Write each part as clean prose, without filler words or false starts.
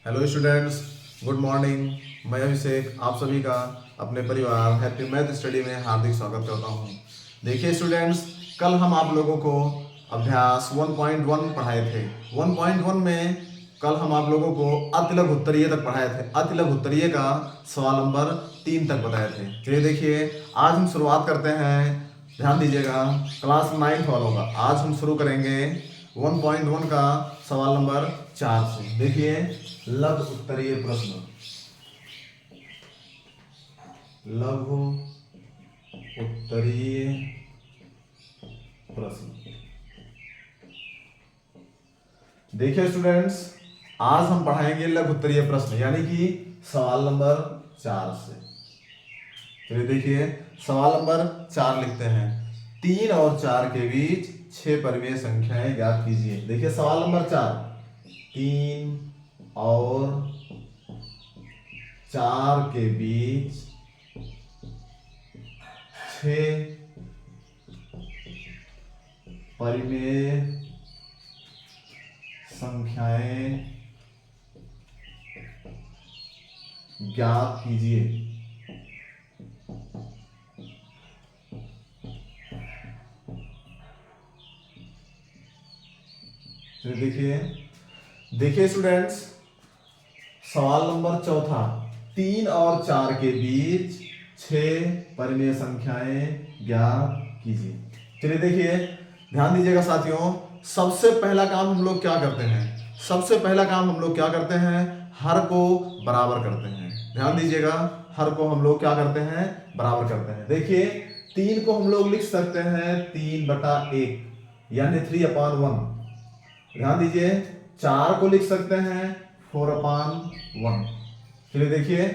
Hello students, good morning. मैं अभिषेक आप सभी का अपने परिवार हैप्पी मैथ स्टडी में हार्दिक स्वागत करता हूं। देखिए स्टूडेंट्स, कल हम आप लोगों को अभ्यास 1.1 पढ़ाए थे। 1.1 में कल हम आप लोगों को अतिलघु उत्तरीय तक पढ़ाए थे। अतिलघु उत्तरीय का सवाल नंबर 3 तक बताए थे। चलिए देखिए, आज हम शुरुआत करते हैं। ध्यान दीजिएगा, क्लास 9th वालों का। आज हम शुरू करेंगे 1.1 का सवाल नंबर 4 से। देखिए, लघु उत्तरीय प्रश्न। लघु उत्तरीय प्रश्न। देखिए स्टूडेंट्स, आज हम पढ़ाएंगे लघु उत्तरीय प्रश्न यानी कि सवाल नंबर 4 से। चलिए देखिए, सवाल नंबर 4 लिखते हैं। 3 और 4 के बीच 6 परिमेय संख्याएं ज्ञात कीजिए। देखिए सवाल नंबर 4, 3 और 4 के बीच 6 परिमेय संख्याएं ज्ञात कीजिए। तो देखिए स्टूडेंट्स, सवाल नंबर 4, 3 और 4 के बीच 6 परिमेय संख्याएं ज्ञात कीजिए। चलिए देखिए, ध्यान दीजिएगा साथियों, सबसे पहला काम हम लोग क्या करते हैं? सबसे पहला काम हम लोग क्या करते हैं? हर को बराबर करते हैं। ध्यान दीजिएगा, हर को हम लोग क्या करते हैं? बराबर करते हैं। देखिए, 3 को हम लोग लिख सकते हैं 3/1 यानी 3/1। ध्यान दीजिए, 4 को लिख सकते हैं 4/1। चलिए देखिए,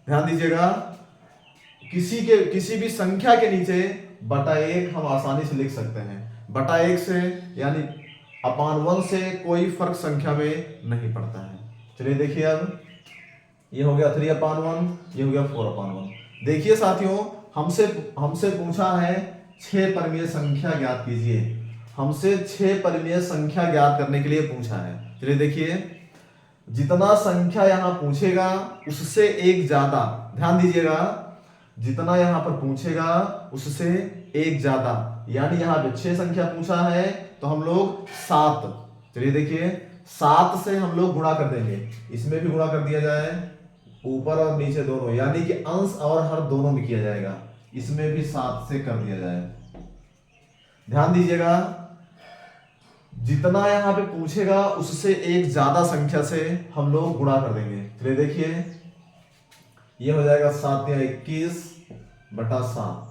ध्यान दीजिएगा, किसी भी संख्या के नीचे बटा 1 हम आसानी से लिख सकते हैं। बटा 1 से यानी /1 से कोई फर्क संख्या में नहीं पड़ता है। चलिए देखिए, अब ये हो गया 3/1, ये हो गया 4/1। देखिए साथियों, हमसे पूछा है 6 परिमेय संख्या ज्ञात कीजिए। हमसे 6 परिमेय संख्या ज्ञात करने के लिए पूछा है। चलिए देखिए, जितना संख्या यहां पूछेगा उससे एक ज्यादा, ध्यान दीजिएगा, जितना यहां पर पूछेगा उससे एक ज्यादा, यानी यहां पे 6 संख्या पूछा है तो हम लोग 7। चलिए देखिए, 7 से हम लोग गुणा कर देंगे। इसमें भी गुणा कर दिया जाए, ऊपर और नीचे दोनों, यानी कि अंश और हर दोनों में किया जाएगा। इसमें भी 7 से कर दिया जाए। ध्यान दीजिएगा, जितना यहां पे पूछेगा उससे एक ज्यादा संख्या से हम लोग गुणा कर देंगे। चलिए देखिए, ये हो जाएगा 7 या 21/7।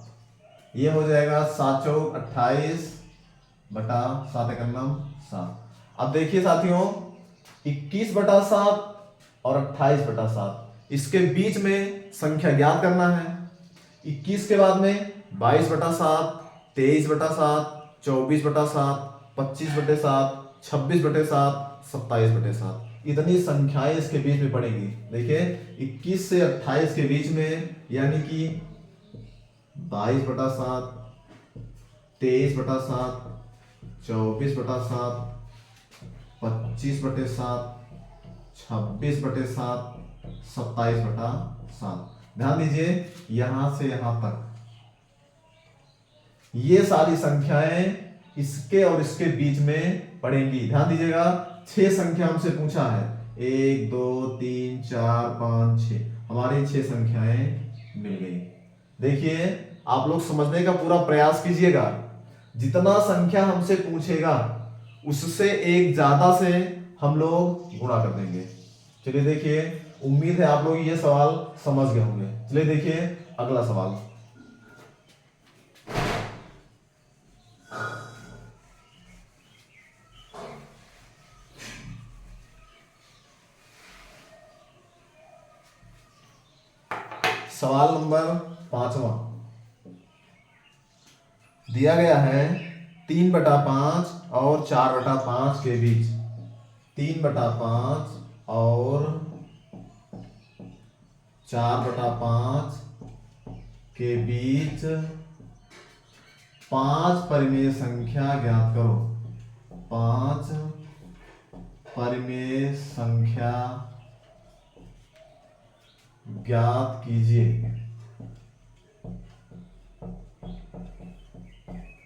ये हो जाएगा 7 चौक 28/7। अब देखिए साथियों, 21/7 और 28/7, इसके बीच में संख्या ज्ञात करना है। 21 के बाद में 22/7, 23/7, 24/7, 25/7, 26/7, 27/7, इतनी संख्याएं इसके बीच में पड़ेंगी। देखिए, 21 से 28 के बीच में यानी कि 22/7, 23/7, 24/7, 25/7, 26/7, 27/7। ध्यान दीजिए, यहां से यहां तक ये सारी संख्याएं इसके और इसके बीच में पड़ेंगी। ध्यान दीजिएगा, 6 संख्या हमसे पूछा है, 1 2 3 4 5 6, हमारी 6 संख्याएं मिल गई। देखिए, आप लोग समझने का पूरा प्रयास कीजिएगा। जितना संख्या हमसे पूछेगा उससे एक ज्यादा से हम लोग गुणा कर देंगे। चलिए देखिए, उम्मीद है आप लोग ये सवाल समझ गए होंगे। चलिए देखिए, अगला सवाल। सवाल नंबर 5वां दिया गया है। 3/5 और 4/5 के बीच, 3/5 और 4/5 के बीच 5 परिमेय संख्या ज्ञात करो। 5 परिमेय संख्या ज्ञात कीजिए।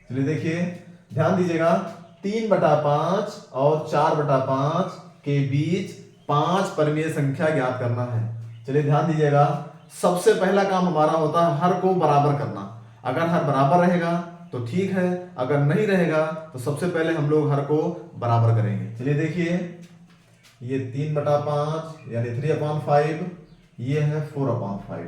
चलिए देखिए, ध्यान दीजिएगा, 3/5 और 4/5 के बीच 5 परमीय संख्या ज्ञात करना है। चलिए ध्यान दीजिएगा, सबसे पहला काम हमारा होता है हर को बराबर करना। अगर हर बराबर रहेगा तो ठीक है, अगर नहीं रहेगा तो सबसे पहले हम लोग हर को बराबर करेंगे। चलिए देखिए, ये 3/5 यानी 3/5, ये है 4/5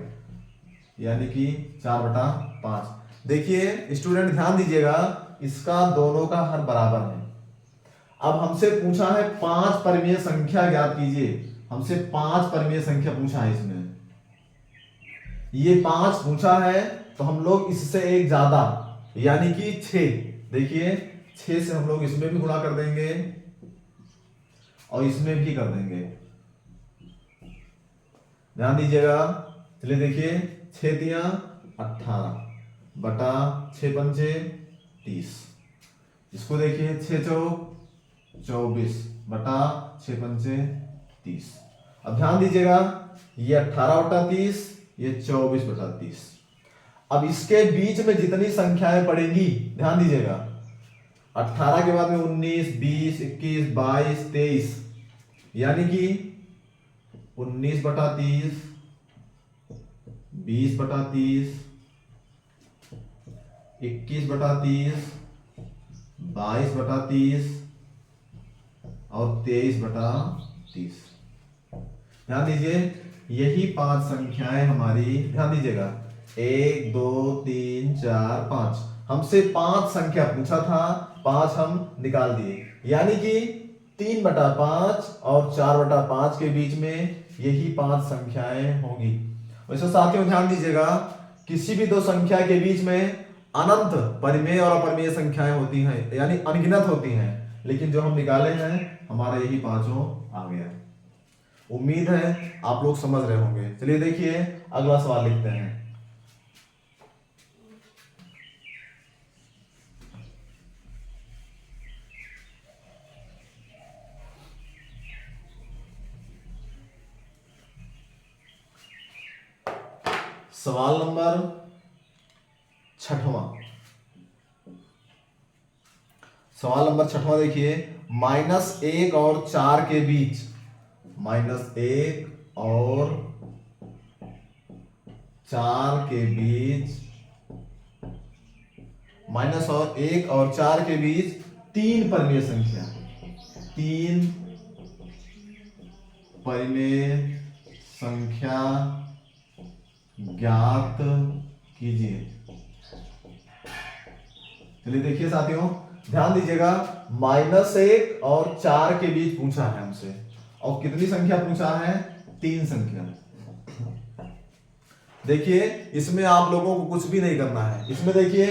यानी कि 4/5। देखिए स्टूडेंट ध्यान दीजिएगा, इसका दोनों का हर बराबर है। अब हमसे पूछा है 5 परमीय संख्या ज्ञात कीजिए। हमसे 5 परमीय संख्या पूछा है, इसमें ये 5 पूछा है तो हम लोग इससे एक ज्यादा यानी कि 6, देखिए 6 से हम लोग इसमें भी गुणा कर देंगे और इसमें भी कर देंगे। ध्यान दीजिएगा, चलिए देखिए, 6 तिया 18 बटा 6 पंचे 30। इसको देखिए, 6 चौक 24 बटा 6 पंचे 30। अब ध्यान दीजिएगा, ये 18/30, ये 24/30। अब इसके बीच में जितनी संख्याएं पड़ेंगी, ध्यान दीजिएगा, 18 के बाद में 19, 20, 21, 22, 23, यानी कि 19/30, 20/30, 21/30, 22/30 और 23/30। ध्यान दीजिए, यही 5 संख्याएं हमारी, ध्यान दीजिएगा, 1 2 3 4 5, हमसे 5 संख्या पूछा था, 5 हम निकाल दिए, यानी कि 3/5 और 4/5 के बीच में यही 5 संख्याएं होंगी। वैसे साथियों ध्यान दीजिएगा, किसी भी दो संख्या के बीच में अनंत परिमेय और अपरिमेय संख्याएं होती हैं, यानी अनगिनत होती हैं, लेकिन जो हम निकाले हैं हमारा यही 5 आ गया। उम्मीद है आप लोग समझ रहे होंगे। चलिए देखिए, अगला सवाल लिखते हैं। सवाल नंबर 6वां। सवाल नंबर 6वां देखिए, -1 और 4 के बीच, -1 और 4 के बीच, -1 और 4 के बीच 3 परमीय संख्या, 3 परमीय संख्या ज्ञात कीजिए। चलिए देखिए साथियों, ध्यान दीजिएगा, -1 और 4 के बीच पूछा है हमसे, और कितनी संख्या पूछा है? 3 संख्या। देखिए इसमें आप लोगों को कुछ भी नहीं करना है। इसमें देखिए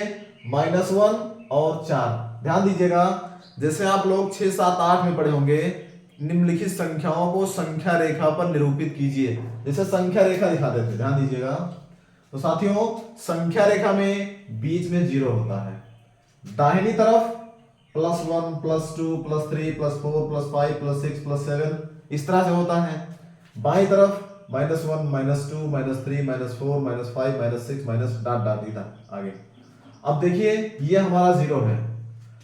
-1 और 4, ध्यान दीजिएगा, जैसे आप लोग 6, 7, 8 में पढ़े होंगे, निम्नलिखित संख्याओं को संख्या रेखा पर निरूपित कीजिए। जैसे संख्या रेखा दिखाते थे, ध्यान दीजिएगा। तो साथियों, संख्या रेखा में बीच में 0 होता है, दाहिनी तरफ +1 +2 +3 +4 +5 +6 +7 इस तरह से होता है। बाईं तरफ -1 -2 -3 -4 -5 -6 डॉट डॉट इधर आगे। अब देखिए ये हमारा 0 है,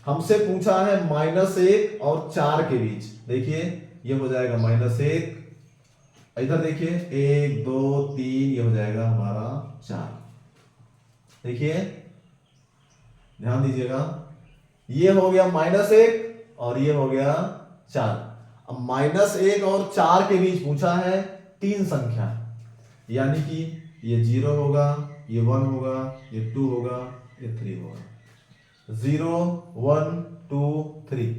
हमसे पूछा है -1 और 4 के बीच। देखिए ये हो जाएगा -1, इधर देखिए 1 2 3, ये हो जाएगा हमारा 4। देखिए ध्यान दीजिएगा, ये हो गया -1 और ये हो गया 4। अब -1 और 4 के बीच पूछा है 3 संख्या, यानी कि ये 0 होगा, ये 1 होगा, ये 2 होगा, ये 3 होगा। 0 1 2 3।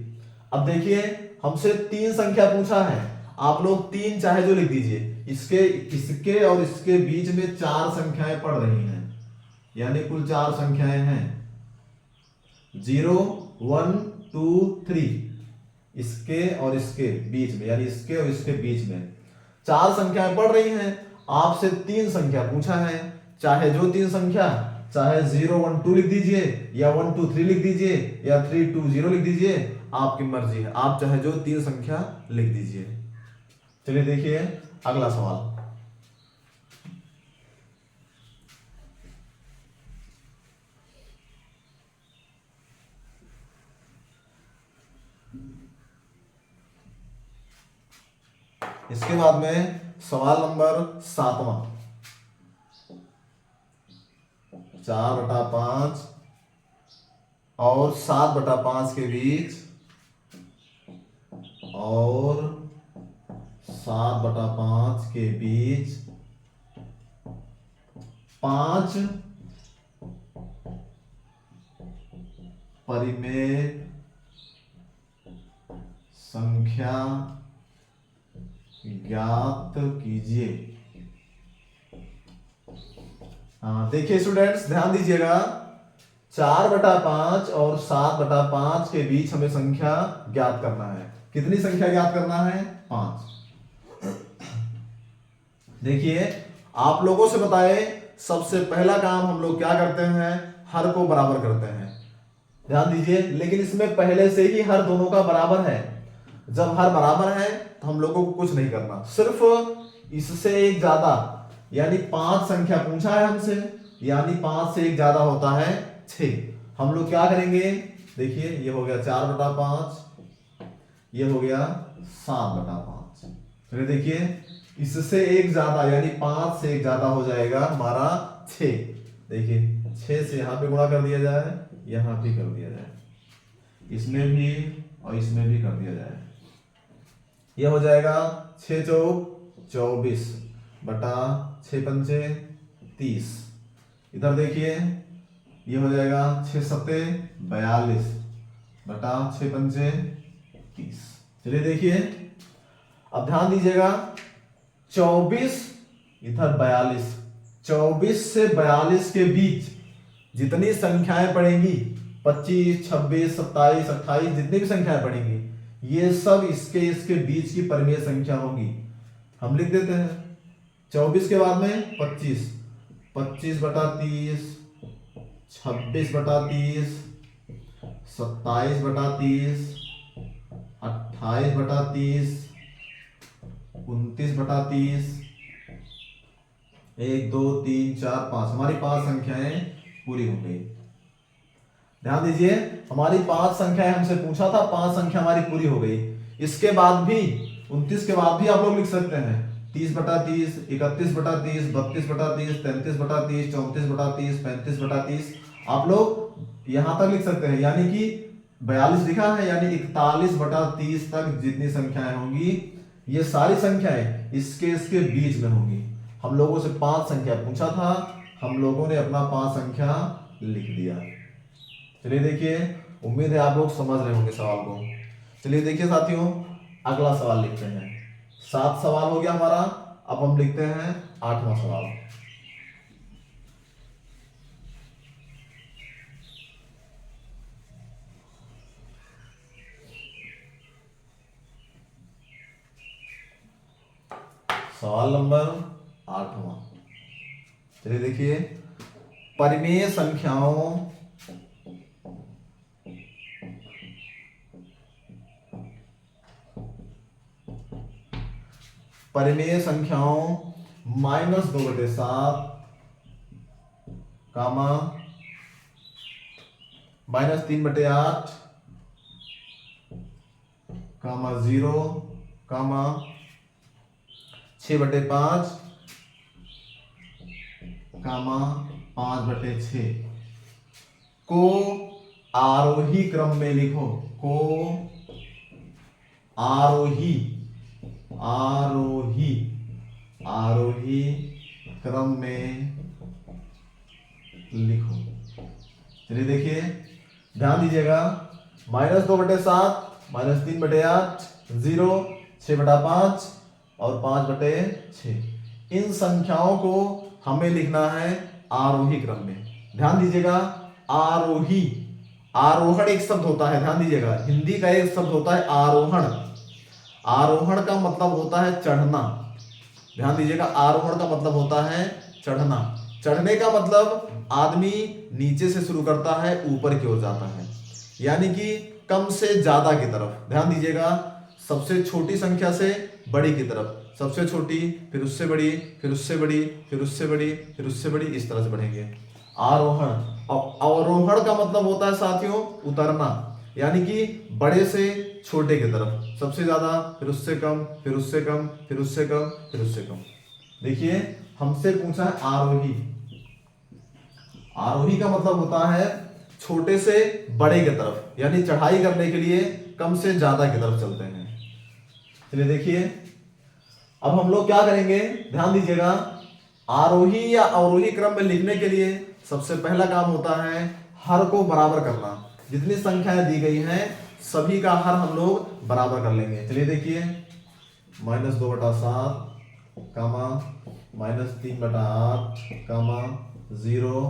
अब देखिए हमसे 3 संख्या पूछा है, आप लोग 3 चाहे जो लिख दीजिए, इसके और इसके बीच में 4 संख्याएं पड़ रही हैं, यानी कुल 4 संख्याएं हैं। 0 1 2 3, इसके और इसके बीच में, यानी इसके और इसके बीच में 4 संख्याएं पड़ रही हैं। आपसे 3 संख्या पूछा है, चाहे जो 3 संख्या, चाहे 0 1 2 लिख दीजिए, या 1 2 3 लिख दीजिए, या 3 2 0 लिख दीजिए, आपकी मर्जी है, आप चाहे जो 3 संख्या लिख दीजिए। चलिए देखिए अगला सवाल। इसके बाद में सवाल नंबर 7वां, 4/5 और 7/5 के बीच, और 7/5 के बीच 5 परिमेय संख्या ज्ञात कीजिए। हाँ देखिए स्टूडेंट्स, ध्यान दीजिएगा, 4/5 और 7/5 के बीच हमें संख्या ज्ञात करना है। कितनी संख्या ज्ञात करना है? 5। देखिए आप लोगों से बताए, सबसे पहला काम हम लोग क्या करते हैं? हर को बराबर करते हैं। ध्यान दीजिए, लेकिन इसमें पहले से ही हर दोनों का बराबर है। जब हर बराबर है तो हम लोगों को कुछ नहीं करना, सिर्फ इससे एक ज्यादा यानी 5 संख्या पूछा है हमसे, यानी 5 से एक ज्यादा होता है 6। हम लोग क्या करेंगे? देखिए ये हो गया 4/5, ये हो गया 7/5। फिर देखिए इससे एक ज्यादा यानी 5 से एक ज्यादा हो जाएगा हमारा 6। देखिए 6 से यहां पे गुणा कर दिया जाए, यहां भी कर दिया जाए, इसमें भी और इसमें भी कर दिया जाए। यह हो जाएगा 6 चौक 24 बटा 6 पंचे 30। इधर देखिए ये हो जाएगा 6 सत्ते 42 बटा 6 पंचे 30। चलिए देखिए अब ध्यान दीजिएगा, 24 इधर 42, 24 से 42 के बीच जितनी संख्याएं पड़ेंगी, 25, 26, 27, 28 जितनी भी संख्याएं पड़ेंगी, ये सब इसके बीच की परिमेय संख्या होगी। हम लिख देते हैं 24 के बाद में 25, 25/30, 26/30, 27/30, 28/30, 29/30, 1 2 3 4 5, हमारी 5 संख्याएं पूरी हो गई। ध्यान दीजिए, हमारी 5 संख्याएं हमसे पूछा था, 5 संख्या हमारी पूरी हो गई। इसके बाद भी 29 के बाद भी आप लोग लिख सकते हैं 30/30, 31/30, 32/30, 33/30, 34/30, 35/30। आप लोग यहां तक लिख सकते हैं, यानी कि 42 लिखा है, यानी 41/30 तक जितनी संख्याएं होंगी, ये सारी संख्याएं इसके बीच में होंगी। हम लोगों से 5 संख्या पूछा था, हम लोगों ने अपना 5 संख्या लिख दिया। चलिए देखिए, उम्मीद है आप लोग समझ रहे होंगे सवाल को। चलिए देखिए साथियों, अगला सवाल लिखते हैं। 7 सवाल हो गया हमारा, अब हम लिखते हैं 8वां सवाल। सवाल नंबर 8वां, चलिए देखिए, परिमेय संख्याओं -2/7 कामा -3/8 कामा 0 कामा 6/5 कामा 5/6 को आरोही क्रम में लिखो। को आरोही क्रम में लिखो। चलिए देखिए, ध्यान दीजिएगा, -2/7, -3/8, 0, 6/5 और 5/6, इन संख्याओं को हमें लिखना है आरोही क्रम में। ध्यान दीजिएगा, आरोही, आरोहण एक शब्द होता है, ध्यान दीजिएगा, हिंदी का एक शब्द होता है आरोहण। आरोहण का मतलब होता है चढ़ना। ध्यान दीजिएगा, आरोहण का मतलब होता है चढ़ना। चढ़ने का मतलब आदमी नीचे से शुरू करता है, ऊपर की ओर जाता है, यानी कि कम से ज्यादा की तरफ। ध्यान दीजिएगा, सबसे छोटी संख्या से बड़ी की तरफ, सबसे छोटी, फिर उससे बड़ी, फिर उससे बड़ी, फिर उससे बड़ी, फिर उससे बड़ी, इस तरह से बढ़ेंगे। आरोहण। अवरोहण का मतलब होता है साथियों उतरना, यानी कि बड़े से छोटे की तरफ, सबसे ज्यादा, फिर उससे कम, फिर उससे कम, फिर उससे कम, फिर उससे कम। देखिए हमसे पूछा है आरोही। आरोही का मतलब होता है छोटे से बड़े की तरफ, यानी चढ़ाई करने के लिए कम से ज्यादा की तरफ चलते हैं। चलिए देखिए अब हम लोग क्या करेंगे, ध्यान दीजिएगा। आरोही या अवरोही क्रम में लिखने के लिए सबसे पहला काम होता है हर को बराबर करना। जितनी संख्याएं दी गई हैं सभी का हर हम लोग बराबर कर लेंगे। चलिए देखिए -2/7 कामा -3/8 कामा 0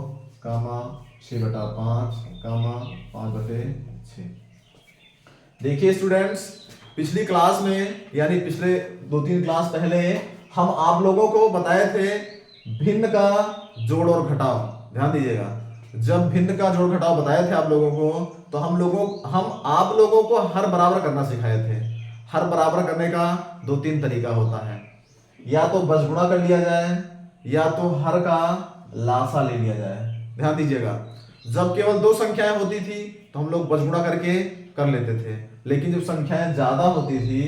कामा 6/5 कामा 5/6। देखिए स्टूडेंट्स, पिछली क्लास में यानी पिछले 2-3 क्लास पहले हम आप लोगों को बताए थे भिन्न का जोड़ और घटाव। ध्यान दीजिएगा, जब भिन्न का जोड़ घटाव बताए थे आप लोगों को तो हम आप लोगों को हर बराबर करना सिखाए थे। हर बराबर करने का 2-3 तरीका होता है, या तो बसगुणा कर लिया जाए या तो हर का लासा ले लिया जाए। ध्यान दीजिएगा, जब केवल 2 संख्याएं होती थी तो हम लोग बसगुणा करके कर लेते थे, लेकिन जब संख्याएं ज्यादा होती थी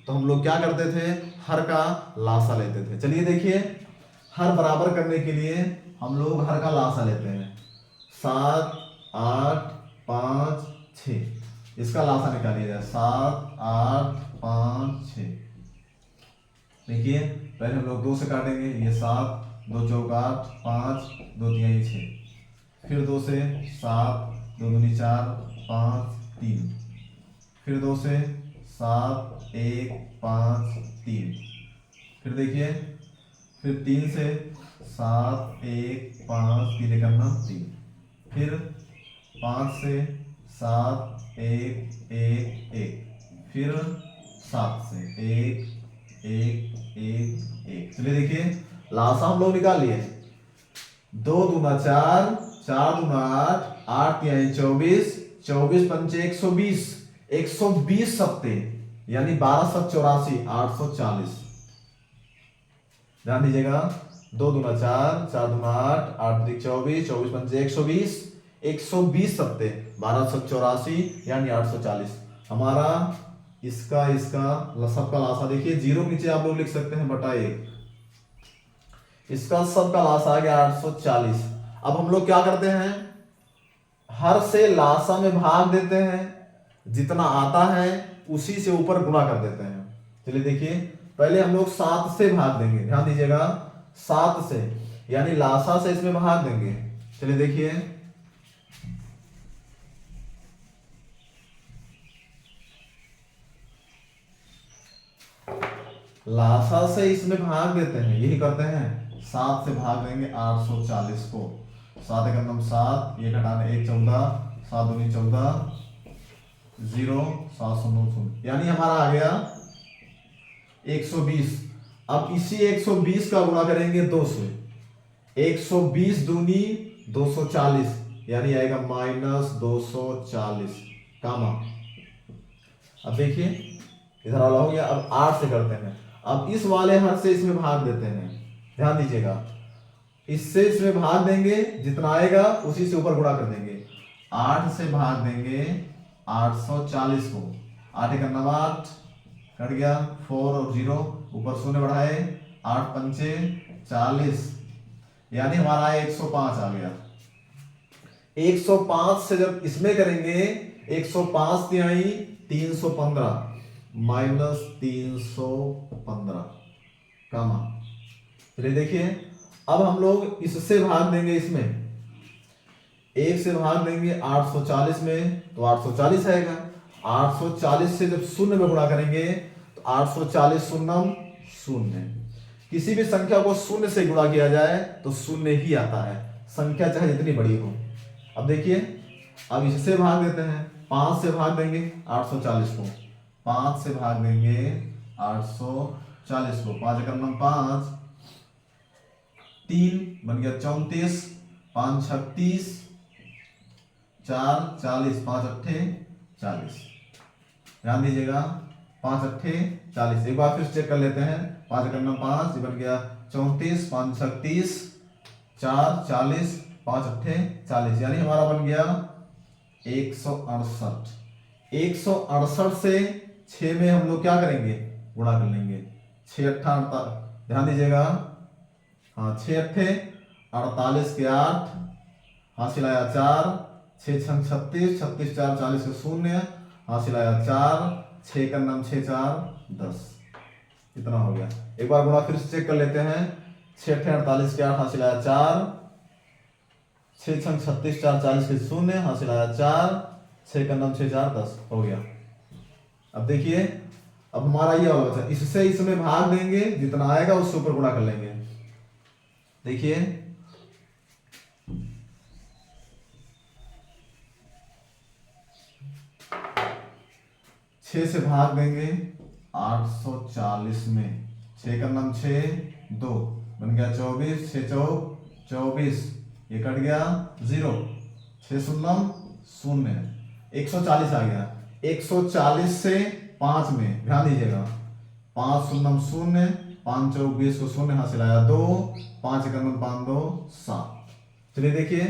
तो हम लोग क्या करते थे, हर का लासा लेते थे। चलिए देखिए, हर बराबर करने के लिए हम लोग हर का लासा लेते हैं। 7 8 5 6, इसका लासा निकालिए जाए। 7 8 5 6। देखिए पहले हम लोग 2 से काटेंगे, ये 7 2 चौक 8 5 2 तिहाई 6, फिर 2 से 7 2 दूनी 4 5 3, फिर 2 से 7 1 5 3, फिर देखिए फिर 3 से 7 1 5 3 करना 3, फिर 5 से 7 1 1 1, फिर 7 से 1 1 1 1। चलिए देखिए लासा हम लोग निकाल लिए। 2 दूना 4 4 दूना 8 8 तिहाई 24 24 पंचे 120 120 सत्ते यानी 12 7 84 840। ध्यान दीजिएगा, 2 दूना 4 4 दूना 8 8 तिक 24 24 पंचे 120 120 सत्ते 12 7 84 यानी 840। हमारा इसका सबका लासा देखिए, 0 नीचे आप लोग लिख सकते हैं /1। इसका सबका लासा आ गया 840। अब हम लोग क्या करते हैं, हर से लासा में भाग देते हैं, जितना आता है उसी से ऊपर गुणा कर देते हैं। चलिए देखिए, पहले हम लोग 7 से भाग देंगे। ध्यान दीजिएगा, 7 से यानी लासा से इसमें भाग देंगे। चलिए देखिए, लासा से इसमें भाग देते हैं, यही करते हैं। 7 से भाग देंगे 840 को। 7 एक अंदम 7, ये घटाने 1 14 7 दूनी 14 0 7 0 0 यानी हमारा आ गया 120। अब इसी 120 का गुणा करेंगे 2 से। 120 दूनी 240 यानी आएगा -240 कामा। अब देखिए इधर वाला हो गया। अब 8 से करते हैं। अब इस वाले हर से इसमें भाग देते हैं। ध्यान दीजिएगा, इससे इसमें भाग देंगे, जितना आएगा उसी से ऊपर गुणा कर देंगे। 8 से भाग देंगे 840 को। 8 एक 8 कट गया, 4 और 0 ऊपर 0 बढ़ाए, 8 पंचे 40 यानी हमारा 105 आ गया। 105 से जब इसमें करेंगे 105 तिहाई 315 -315 कामा। चलिए देखिए, अब हम लोग इससे भाग देंगे, इसमें 1 से भाग देंगे 840 में तो 840 आएगा। 840 से जब शून्य में गुणा करेंगे तो 840 शून्यम शून्य। किसी भी संख्या को शून्य से गुणा किया जाए तो शून्य ही आता है, संख्या चाहे जितनी बड़ी हो। अब देखिए, अब इससे भाग देते हैं। 5 से भाग देंगे 840 को। 5 से भाग देंगे 840 को। 5 एक 5 3 बन गया 34 5 36 4 40 5 अट्ठे 40। ध्यान दीजिएगा, 5 अट्ठे 40। एक बार फिर चेक कर लेते हैं। 5 एक 5 बन गया 34 5 36 4 40 5 अट्ठे 40 यानी हमारा बन गया 168। 168 से 6 में हम लोग क्या करेंगे, गुणा कर लेंगे। 6 अट्ठा 48, ध्यान दीजिएगा, हाँ 6 अट्ठे 48 के 8, हासिल आया 4, 6 छंग 36, 36 4 40 के 0, हासिल आया 4, 6 का नाम 6 4 10, इतना हो गया। एक बार गुणा फिर से चेक कर लेते हैं। 6 अट्ठे 48 के 8, हासिल आया 4, 6 छंग 36 4 40 के 0, हासिल आया 4, 6 का नाम 6 4 10 हो गया। अब देखिए, अब हमारा ये वाला बचा, इससे इसमें भाग देंगे, जितना आएगा उससे ऊपर गुणा कर लेंगे। देखिए 6 से भाग देंगे 840 में, 6 का नाम 6 2 बन गया 24, 6 चौक 24, ये कट गया 0, 6 शून्यम 0, 140 आ गया। 140 से 5 में ध्यान दीजिएगा, 5 शून्यम 0, 5 चौक 20 को 0, हासिल आया 2, 5 का नाम 5 2 7। चलिए देखिए,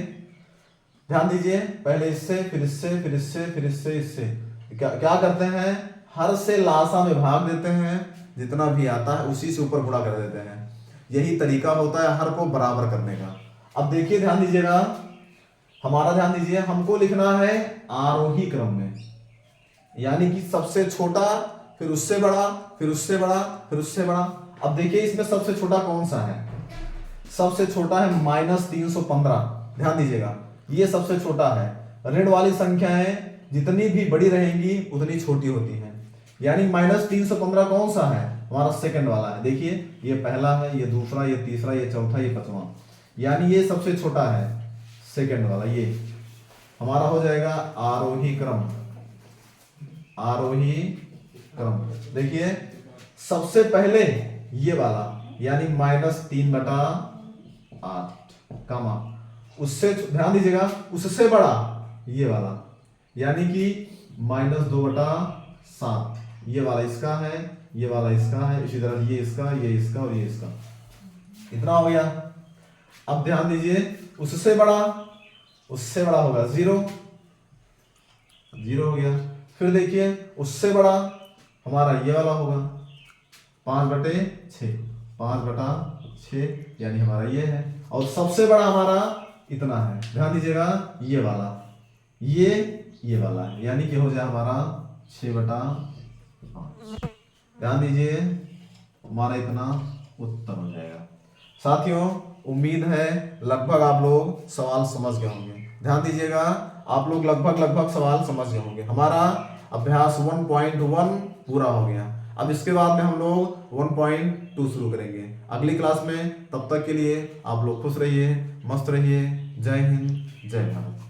ध्यान दीजिए, पहले इससे फिर इससे फिर इससे फिर इससे इससे क्या करते हैं, हर से लासा में भाग देते हैं, जितना भी आता है उसी से ऊपर गुणा कर देते हैं। यही तरीका होता है हर को बराबर करने का। अब देखिए ध्यान दीजिएगा, हमारा ध्यान दीजिए, हमको लिखना है आरोही क्रम में, यानी कि सबसे छोटा फिर उससे बड़ा फिर उससे बड़ा फिर उससे बड़ा। अब देखिए इसमें सबसे छोटा कौन सा है, सबसे छोटा है -315, ध्यान दीजिएगा, ये सबसे छोटा है। ऋण वाली संख्याएं जितनी भी बड़ी रहेंगी उतनी छोटी होती हैं, यानी -315 कौन सा है, हमारा सेकंड वाला है। देखिए ये पहला है, ये दूसरा, ये तीसरा, ये चौथा, ये पांचवा, यानी ये सबसे छोटा है सेकंड वाला। ये हमारा हो जाएगा आरोही क्रम, आरोही क्रम। देखिए सबसे पहले ये वाला, यानी -3/8 कामा, उससे ध्यान दीजिएगा उससे बड़ा ये वाला, यानी कि -2/7, ये वाला इसका है, ये वाला इसका है, इसी तरह ये इसका, ये इसका और ये इसका, इतना हो गया। अब ध्यान दीजिए उससे बड़ा होगा 0 0 हो गया। फिर देखिए उससे बड़ा हमारा ये वाला होगा 5/6, 5/6, यानी हमारा ये है। और सबसे बड़ा हमारा इतना है, ध्यान दीजिएगा, ये वाला, ये वाला है, यानी कि हो जाए हमारा 6/5। ध्यान दीजिए हमारा इतना उत्तर हो जाएगा। साथियों उम्मीद है लगभग आप लोग सवाल समझ गए होंगे। ध्यान दीजिएगा, आप लोग लगभग सवाल समझ गए होंगे। हमारा अभ्यास 1.1 पूरा हो गया। अब इसके बाद में हम लोग 1.2 शुरू करेंगे अगली क्लास में। तब तक के लिए आप लोग खुश रहिए, मस्त रहिए। जय हिंद, जय भारत।